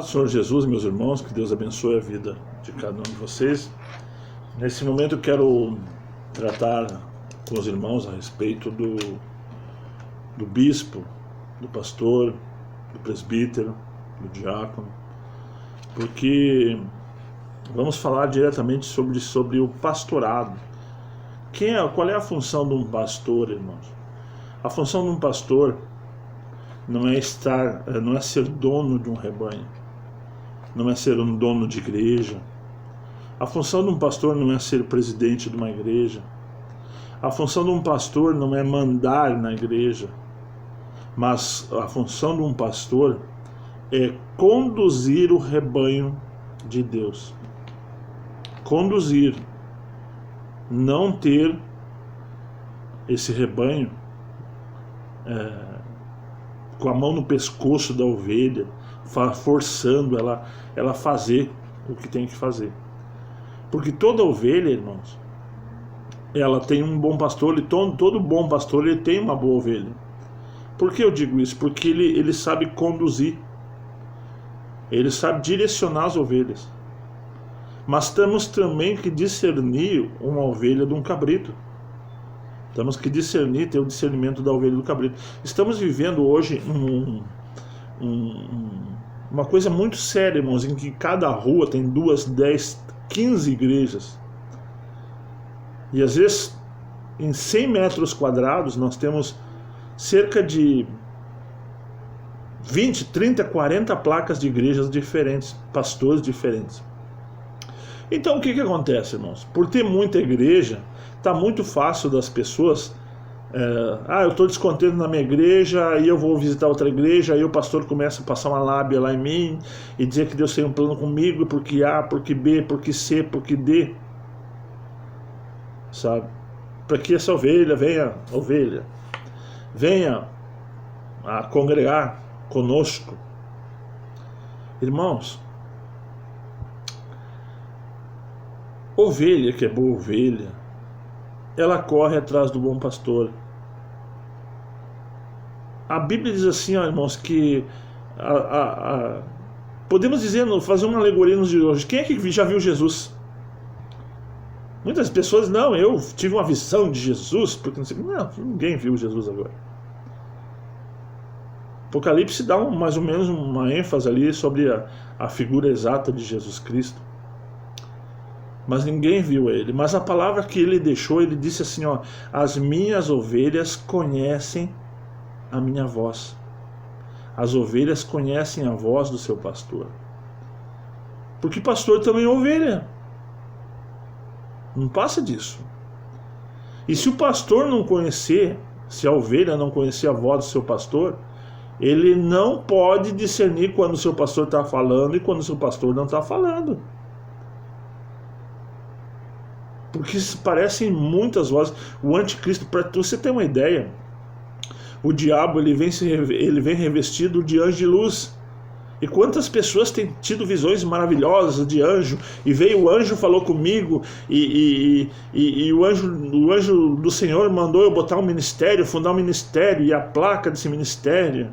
Senhor Jesus, meus irmãos, que Deus abençoe a vida de cada um de vocês. Nesse momento eu quero tratar com os irmãos a respeito do bispo, do pastor, do presbítero, do diácono, porque vamos falar diretamente sobre o pastorado. Qual é a função de um pastor, irmãos? A função de um pastor não é ser dono de um rebanho, não é ser um dono de igreja. A função de um pastor não é ser presidente de uma igreja. A função de um pastor não é mandar na igreja, mas a função de um pastor é conduzir o rebanho de Deus. Conduzir, não ter esse rebanho com a mão no pescoço da ovelha, forçando ela a fazer o que tem que fazer. Porque toda ovelha, irmãos, ela tem um bom pastor, e todo bom pastor ele tem uma boa ovelha. Por que eu digo isso? Porque ele sabe conduzir, ele sabe direcionar as ovelhas. Mas temos também que discernir uma ovelha de um cabrito. Temos que discernir, ter o discernimento da ovelha do cabrito. Estamos vivendo hoje uma coisa muito séria, irmãos, em que cada rua tem 2, 10, 15 igrejas. E às vezes, em 100 metros quadrados, nós temos cerca de 20, 30, 40 placas de igrejas diferentes, pastores diferentes. Então o que acontece, irmãos? Por ter muita igreja, está muito fácil das pessoas, eu estou descontente na minha igreja, aí eu vou visitar outra igreja, aí o pastor começa a passar uma lábia lá em mim e dizer que Deus tem um plano comigo, porque A, porque B, porque C, porque D, sabe? Para que essa ovelha venha a congregar conosco. Irmãos, ovelha que é boa ovelha, ela corre atrás do bom pastor. A Bíblia diz assim, irmãos, que podemos dizer, fazer uma alegoria nos dias de hoje. Quem é que já viu Jesus? Muitas pessoas, não, eu tive uma visão de Jesus, porque não, ninguém viu Jesus agora. Apocalipse dá mais ou menos uma ênfase ali sobre a figura exata de Jesus Cristo. Mas ninguém viu ele. Mas a palavra que ele deixou, ele disse assim, as minhas ovelhas conhecem a minha voz. As ovelhas conhecem a voz do seu pastor. Porque pastor também é ovelha. Não passa disso. E se o pastor não conhecer, se a ovelha não conhecer a voz do seu pastor, ele não pode discernir quando o seu pastor está falando e quando o seu pastor não está falando. Porque parecem muitas vozes. O anticristo, para você ter uma ideia, o diabo ele vem revestido de anjo de luz. E quantas pessoas têm tido visões maravilhosas de anjo, e veio o anjo, falou comigo, e o anjo do Senhor mandou eu botar um ministério, fundar um ministério, e a placa desse ministério.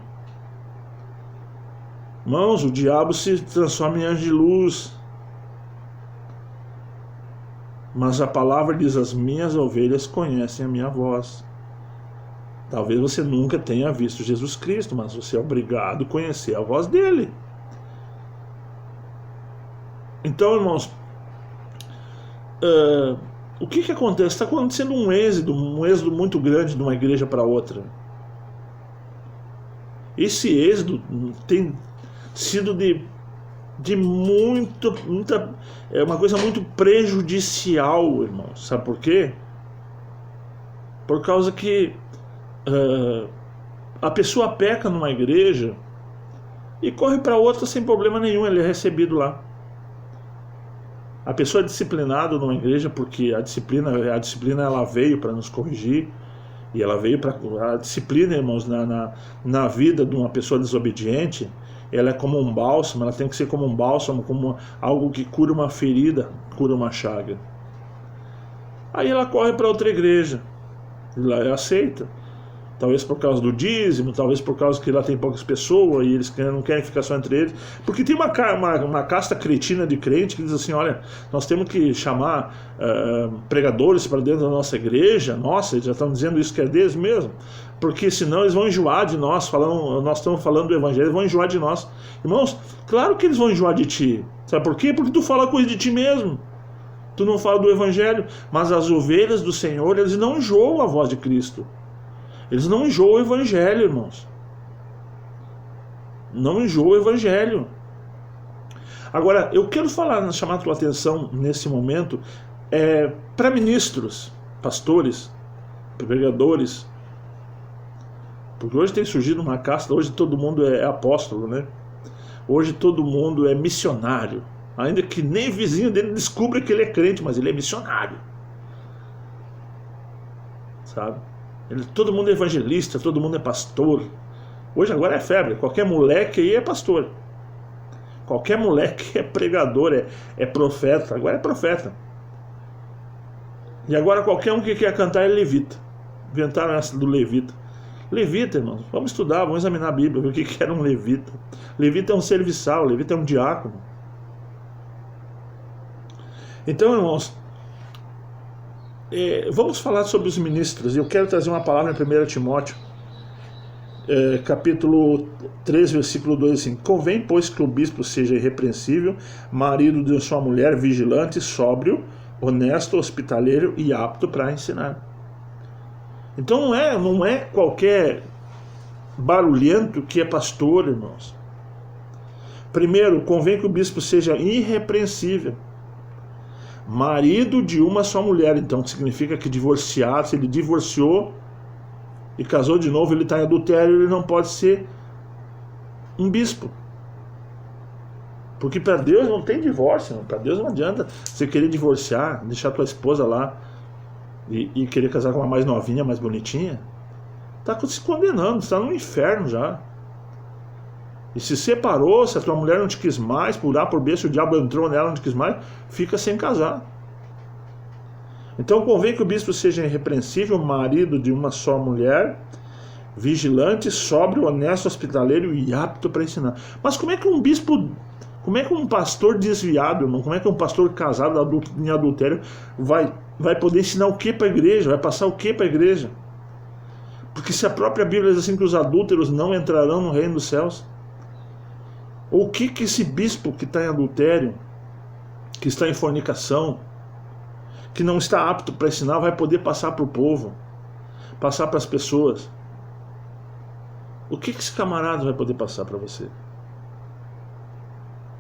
Irmãos, o diabo se transforma em anjo de luz. Mas a palavra diz, as minhas ovelhas conhecem a minha voz. Talvez você nunca tenha visto Jesus Cristo, mas você é obrigado a conhecer a voz dele. Então, irmãos, o que acontece? Está acontecendo um êxodo muito grande de uma igreja para outra. Esse êxodo tem sido é uma coisa muito prejudicial, irmãos. Sabe por quê? Por causa que a pessoa peca numa igreja e corre para outra sem problema nenhum, ele é recebido lá. A pessoa é disciplinada numa igreja porque a disciplina ela veio para nos corrigir, e ela veio para a disciplina, irmãos, na vida de uma pessoa desobediente. Ela é como um bálsamo, ela tem que ser como um bálsamo, como algo que cura uma ferida, cura uma chaga. Aí ela corre para outra igreja, e lá é aceita. Talvez por causa do dízimo, talvez por causa que lá tem poucas pessoas e eles não querem ficar só entre eles. Porque tem uma casta cretina de crente que diz assim, olha, nós temos que chamar pregadores para dentro da nossa igreja. Nossa, eles já estão dizendo isso que é deles mesmo. Porque senão eles vão enjoar de nós, nós estamos falando do evangelho, eles vão enjoar de nós. Irmãos, claro que eles vão enjoar de ti. Sabe por quê? Porque tu fala coisa de ti mesmo. Tu não fala do evangelho. Mas as ovelhas do Senhor, eles não enjoam a voz de Cristo. Eles não enjoam o evangelho, irmãos. Não enjoam o evangelho. Agora, eu quero chamar a tua atenção nesse momento para ministros, pastores, pregadores. Porque hoje tem surgido uma casta, hoje todo mundo é apóstolo, né? Hoje todo mundo é missionário. Ainda que nem vizinho dele descubra que ele é crente, mas ele é missionário. Sabe? Todo mundo é evangelista, todo mundo é pastor. Hoje agora é febre, qualquer moleque aí é pastor. Qualquer moleque é pregador, é profeta, agora é profeta. E agora qualquer um que quer cantar é levita. Inventaram essa do levita. Levita, irmãos, vamos estudar, vamos examinar a Bíblia, ver o que era um levita. Levita é um serviçal, levita é um diácono. Então, irmãos, vamos falar sobre os ministros. Eu quero trazer uma palavra em 1 Timóteo, capítulo 3, versículo 2, assim: convém, pois, que o bispo seja irrepreensível, marido de sua mulher, vigilante, sóbrio, honesto, hospitaleiro e apto para ensinar. Então não é qualquer barulhento que é pastor, irmãos. Primeiro, convém que o bispo seja irrepreensível, marido de uma só mulher. Então significa que divorciado, se ele divorciou e casou de novo, ele está em adultério, ele não pode ser um bispo. Porque para Deus não tem divórcio, para Deus não adianta você querer divorciar, deixar tua esposa lá e querer casar com uma mais novinha, mais bonitinha. Está se condenando, está no inferno já. E se separou, se a tua mulher não te quis mais, por A por B, se o diabo entrou nela, não te quis mais, fica sem casar. Então convém que o bispo seja irrepreensível, marido de uma só mulher, vigilante, sóbrio, honesto, hospitaleiro e apto para ensinar. Mas como é que um bispo, como é que um pastor desviado, irmão, como é que um pastor casado em adultério vai poder ensinar o que para a igreja, vai passar o que para a igreja? Porque se a própria Bíblia diz assim que os adúlteros não entrarão no reino dos céus, o que esse bispo que está em adultério, que está em fornicação, que não está apto para ensinar, vai poder passar para o povo, passar para as pessoas? O que esse camarada vai poder passar para você?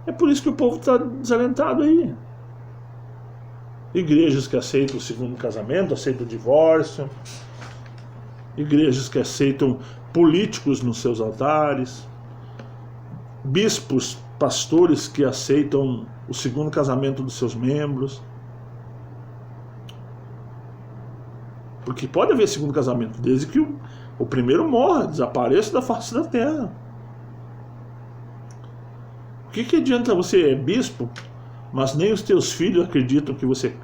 É por isso que o povo está desalentado aí. Igrejas que aceitam o segundo casamento, aceitam o divórcio, igrejas que aceitam políticos nos seus altares, bispos, pastores que aceitam o segundo casamento dos seus membros. Porque pode haver segundo casamento, desde que o primeiro morra, desapareça da face da terra. O que adianta você é bispo, mas nem os teus filhos acreditam que você...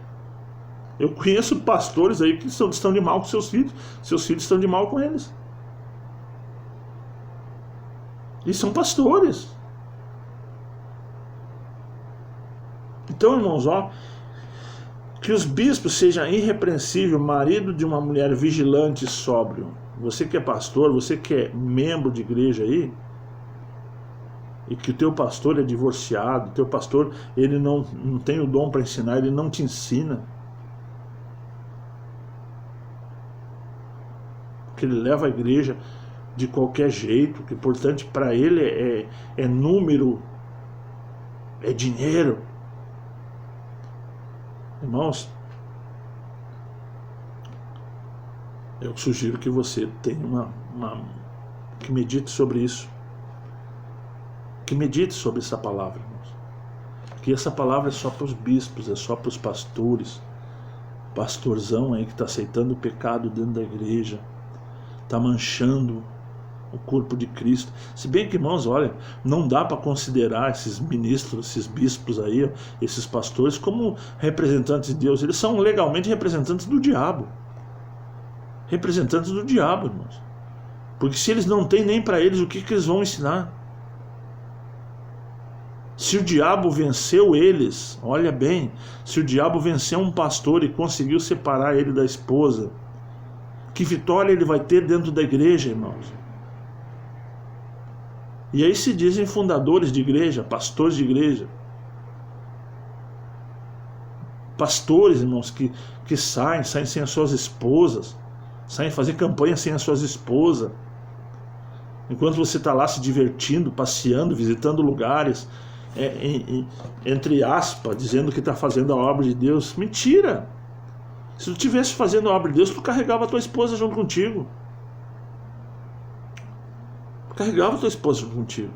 Eu conheço pastores aí que estão de mal com seus filhos estão de mal com eles. E são pastores. Então, irmãos, que os bispos sejam irrepreensível, marido de uma mulher vigilante e sóbrio. Você que é pastor, você que é membro de igreja aí, e que o teu pastor é divorciado, o teu pastor ele não tem o dom para ensinar, ele não te ensina, que ele leva a igreja de qualquer jeito, que importante para ele é número, é dinheiro. Irmãos, eu sugiro que você tenha que medite sobre isso, que medite sobre essa palavra, irmãos. Que essa palavra é só para os bispos, é só para os pastores, pastorzão aí que está aceitando o pecado dentro da igreja, está manchando o corpo de Cristo. Se bem que, irmãos, olha, não dá para considerar esses ministros, esses bispos aí, esses pastores, como representantes de Deus. Eles são legalmente representantes do diabo. Representantes do diabo, irmãos. Porque se eles não têm nem para eles, o que eles vão ensinar? Se o diabo venceu eles, olha bem, se o diabo venceu um pastor e conseguiu separar ele da esposa, que vitória ele vai ter dentro da igreja, irmãos? E aí se dizem fundadores de igreja, pastores de igreja. Pastores, irmãos, que saem sem as suas esposas, saem fazer campanha sem as suas esposas. Enquanto você está lá se divertindo, passeando, visitando lugares, entre aspas, dizendo que está fazendo a obra de Deus. Mentira! Se tu estivesse fazendo a obra de Deus, tu carregava a tua esposa junto contigo. Tu carregava a tua esposa junto contigo.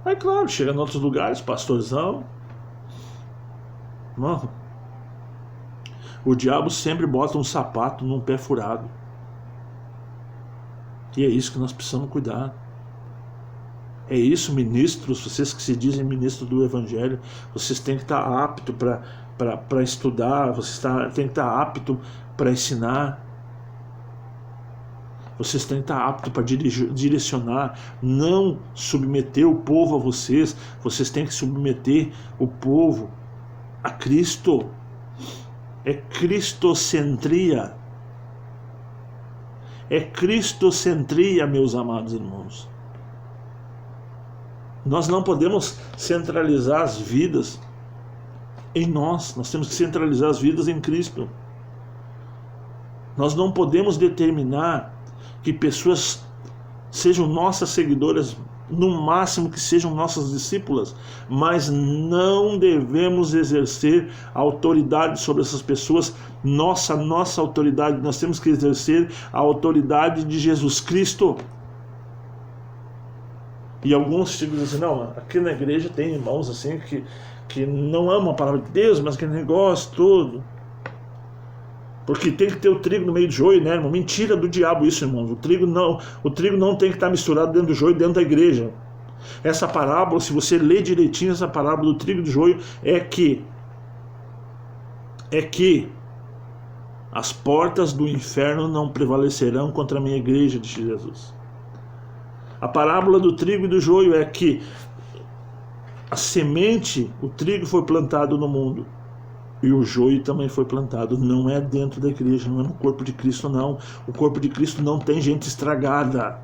Aí claro, chega em outros lugares, pastorzão. Mano, o diabo sempre bota um sapato num pé furado. E é isso que nós precisamos cuidar. É isso, ministros, vocês que se dizem ministros do Evangelho, vocês têm que estar aptos para estudar, vocês têm que estar aptos para ensinar, vocês têm que estar aptos para direcionar, não submeter o povo a vocês, vocês têm que submeter o povo a Cristo. É cristocentria. É cristocentria, meus amados irmãos. Nós não podemos centralizar as vidas em nós temos que centralizar as vidas em Cristo. Nós não podemos determinar que pessoas sejam nossas seguidoras, no máximo que sejam nossas discípulas, mas não devemos exercer autoridade sobre essas pessoas. Nossa autoridade, nós temos que exercer a autoridade de Jesus Cristo. E alguns dizem assim, não, aqui na igreja tem irmãos assim que não amam a palavra de Deus, mas aquele negócio todo. Porque tem que ter o trigo no meio do joio, né, irmão? Mentira do diabo isso, irmãos. O trigo não tem que estar misturado dentro do joio, dentro da igreja. Essa parábola, se você ler direitinho essa parábola do trigo e do joio, é que as portas do inferno não prevalecerão contra a minha igreja, disse Jesus. A parábola do trigo e do joio é que a semente, o trigo foi plantado no mundo e o joio também foi plantado. Não é dentro da igreja, não é no corpo de Cristo, não. O corpo de Cristo não tem gente estragada.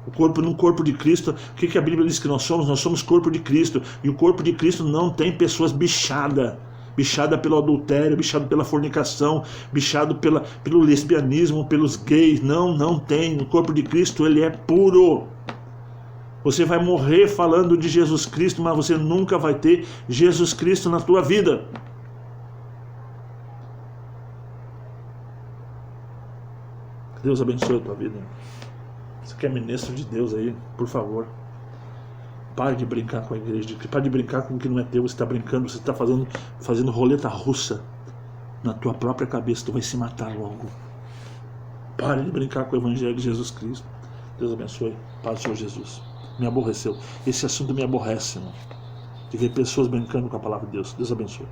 No corpo de Cristo, o que a Bíblia diz que nós somos? Nós somos corpo de Cristo. E o corpo de Cristo não tem pessoas bichadas. Bichada pelo adultério, bichado pela fornicação, bichado pelo lesbianismo, pelos gays. Não tem. No corpo de Cristo ele é puro. Você vai morrer falando de Jesus Cristo, mas você nunca vai ter Jesus Cristo na tua vida. Deus abençoe a tua vida. Você que é ministro de Deus aí, por favor, pare de brincar com a igreja, pare de brincar com o que não é teu. Você está brincando, você está fazendo roleta russa na tua própria cabeça, tu vai se matar logo. Pare de brincar com o Evangelho de Jesus Cristo. Deus abençoe. Paz do Senhor Jesus. Me aborreceu. Esse assunto me aborrece, irmão. De ver pessoas brincando com a palavra de Deus. Deus abençoe.